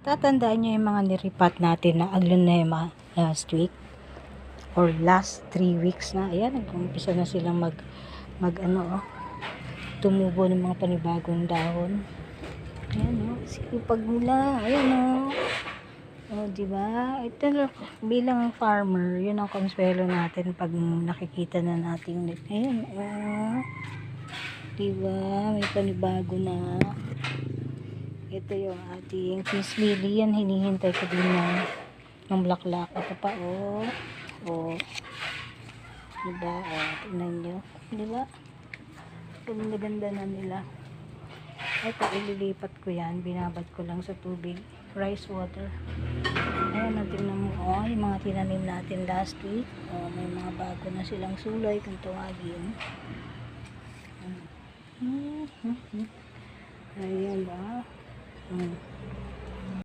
Tatandaan nyo yung mga niripat natin na aglonema last week or last 3 weeks na. Ayan, nag-umpisa na silang tumubo ng mga panibagong dahon. Ayan sipag nila. Ayan diba? Ito bilang farmer, yun ang konsuelo natin pag nakikita na natin. Ayan diba? May panibago na. Ito yung ating peace lily. Yan, hinihintay ko din ng bulaklak. Ito pa, diba? Tingnan nyo. Diba? Ganda na nila. Ito, ililipat ko yan. Binabad ko lang sa tubig. Rice water. Ayan, tingnan mo. Yung mga tinanim natin last week. May mga bago na silang sulay kung tawagin. Ayan ba?